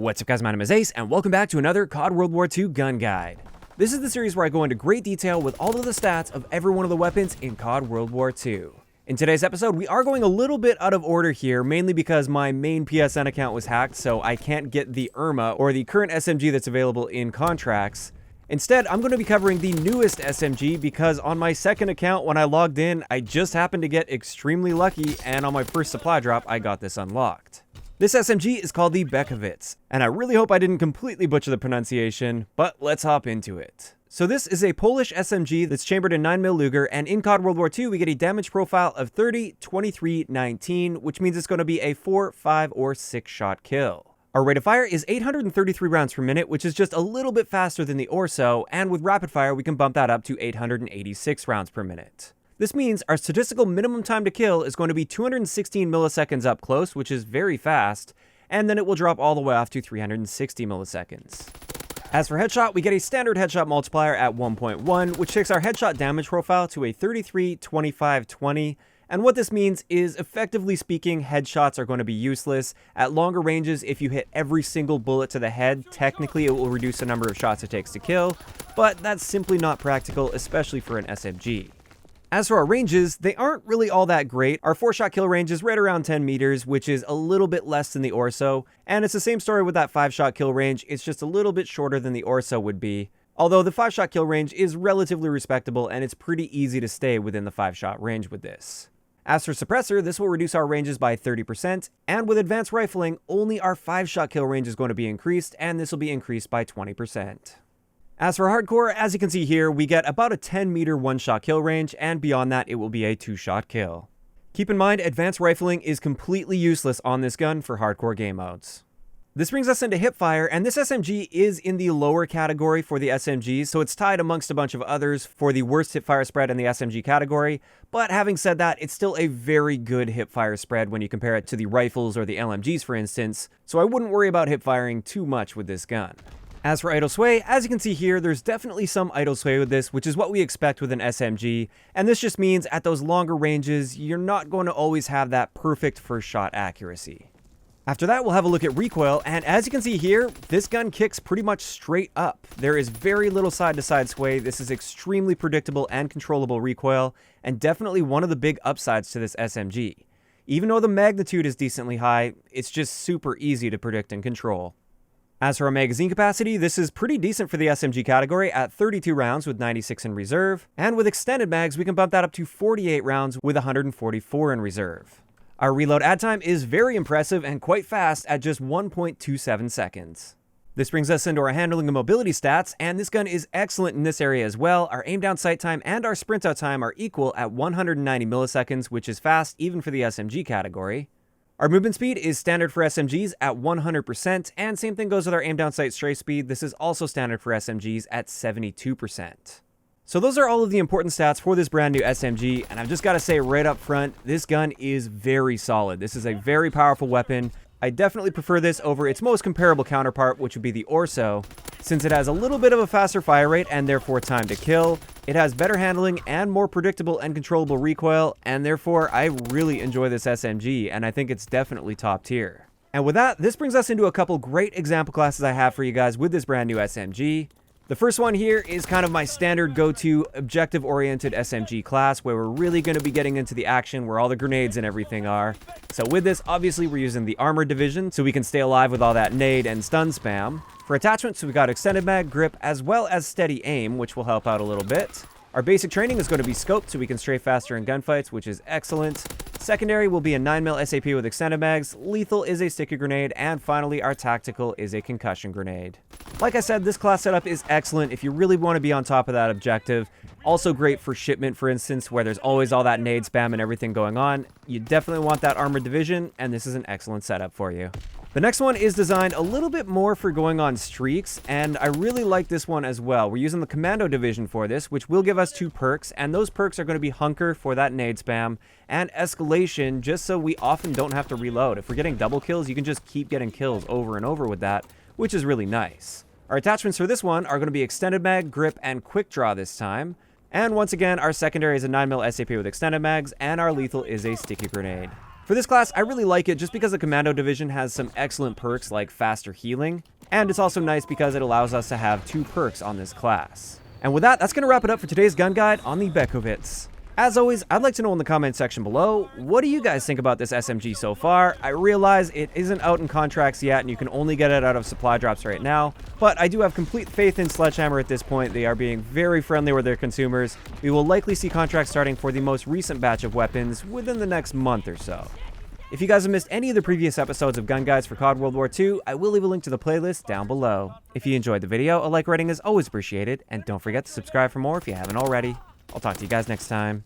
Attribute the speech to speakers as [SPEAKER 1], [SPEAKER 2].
[SPEAKER 1] What's up guys, my name is Ace, and welcome back to another CoD WW2 gun guide. This is the series where I go into great detail with all of the stats of every one of the weapons in CoD WW2. In today's episode, we are going a little bit out of order here, mainly because my main PSN account was hacked, so I can't get the IRMA, or the current SMG that's available in contracts. Instead, I'm going to be covering the newest SMG because on my second account, when I logged in, I just happened to get extremely lucky, and on my first supply drop, I got this unlocked. This SMG is called the Bechowiec, and I really hope I didn't completely butcher the pronunciation, but let's hop into it. So this is a Polish SMG that's chambered in 9mm Luger, and in CoD WW2 we get a damage profile of 30, 23, 19, which means it's going to be a 4, 5, or 6 shot kill. Our rate of fire is 833 rounds per minute, which is just a little bit faster than the Orso, and with rapid fire we can bump that up to 886 rounds per minute. This means our statistical minimum time to kill is going to be 216 milliseconds up close, which is very fast, and then it will drop all the way off to 360 milliseconds. As for headshot, we get a standard headshot multiplier at 1.1, which takes our headshot damage profile to a 33, 25, 20, and what this means is, effectively speaking, headshots are going to be useless. At longer ranges, if you hit every single bullet to the head, technically it will reduce the number of shots it takes to kill, but that's simply not practical, especially for an SMG. As for our ranges, they aren't really all that great. Our 4-shot kill range is right around 10 meters, which is a little bit less than the Orso, and it's the same story with that 5-shot kill range, it's just a little bit shorter than the Orso would be. Although the 5-shot kill range is relatively respectable, and it's pretty easy to stay within the 5-shot range with this. As for suppressor, this will reduce our ranges by 30%, and with advanced rifling, only our 5-shot kill range is going to be increased, and this will be increased by 20%. As for hardcore, as you can see here, we get about a 10-meter 1-shot kill range, and beyond that, it will be a 2-shot kill. Keep in mind, advanced rifling is completely useless on this gun for hardcore game modes. This brings us into Hipfire, and this SMG is in the lower category for the SMGs, so it's tied amongst a bunch of others for the worst Hipfire spread in the SMG category, but having said that, it's still a very good Hipfire spread when you compare it to the rifles or the LMGs for instance, so I wouldn't worry about hipfiring too much with this gun. As for idle sway, as you can see here, there's definitely some idle sway with this, which is what we expect with an SMG, and this just means at those longer ranges, you're not going to always have that perfect first shot accuracy. After that, we'll have a look at recoil, and as you can see here, this gun kicks pretty much straight up. There is very little side-to-side sway. This is extremely predictable and controllable recoil, and definitely one of the big upsides to this SMG. Even though the magnitude is decently high, it's just super easy to predict and control. As for our magazine capacity, this is pretty decent for the SMG category at 32 rounds with 96 in reserve, and with extended mags we can bump that up to 48 rounds with 144 in reserve. Our reload add time is very impressive and quite fast at just 1.27 seconds. This brings us into our handling and mobility stats, and this gun is excellent in this area as well. Our aim down sight time and our sprint out time are equal at 190 milliseconds, which is fast even for the SMG category. Our movement speed is standard for SMGs at 100%, and same thing goes with our aim down sight strafe speed. This is also standard for SMGs at 72%. So those are all of the important stats for this brand new SMG, and I've just got to say right up front, this gun is very solid. This is a very powerful weapon. I definitely prefer this over its most comparable counterpart, which would be the Orso, since it has a little bit of a faster fire rate and therefore time to kill. It has better handling and more predictable and controllable recoil, and therefore I really enjoy this SMG, and I think it's definitely top tier. And with that, this brings us into a couple great example classes I have for you guys with this brand new SMG. The first one here is kind of my standard go-to objective-oriented SMG class, where we're really going to be getting into the action where all the grenades and everything are. So with this, obviously we're using the armored division, so we can stay alive with all that nade and stun spam. For attachments, we've got extended mag, grip, as well as steady aim, which will help out a little bit. Our basic training is going to be scoped, so we can strafe faster in gunfights, which is excellent. Secondary will be a 9mm SAP with extended mags, lethal is a sticky grenade, and finally our tactical is a concussion grenade. Like I said, this class setup is excellent if you really want to be on top of that objective. Also great for shipment, for instance, where there's always all that nade spam and everything going on. You definitely want that armored division, and this is an excellent setup for you. The next one is designed a little bit more for going on streaks, and I really like this one as well. We're using the Commando Division for this, which will give us 2 perks, and those perks are going to be Hunker for that nade spam, and Escalation, just so we often don't have to reload. If we're getting double kills, you can just keep getting kills over and over with that, which is really nice. Our attachments for this one are going to be extended mag, grip, and quick draw this time. And once again, our secondary is a 9mm SAP with extended mags, and our lethal is a sticky grenade. For this class, I really like it just because the Commando Division has some excellent perks like faster healing, and it's also nice because it allows us to have 2 perks on this class. And with that, that's going to wrap it up for today's gun guide on the Bechowiec. As always, I'd like to know in the comment section below, what do you guys think about this SMG so far? I realize it isn't out in contracts yet and you can only get it out of supply drops right now, but I do have complete faith in Sledgehammer at this point. They are being very friendly with their consumers. We will likely see contracts starting for the most recent batch of weapons within the next month or so. If you guys have missed any of the previous episodes of Gun Guides for CoD World War II, I will leave a link to the playlist down below. If you enjoyed the video, a like rating is always appreciated, and don't forget to subscribe for more if you haven't already. I'll talk to you guys next time.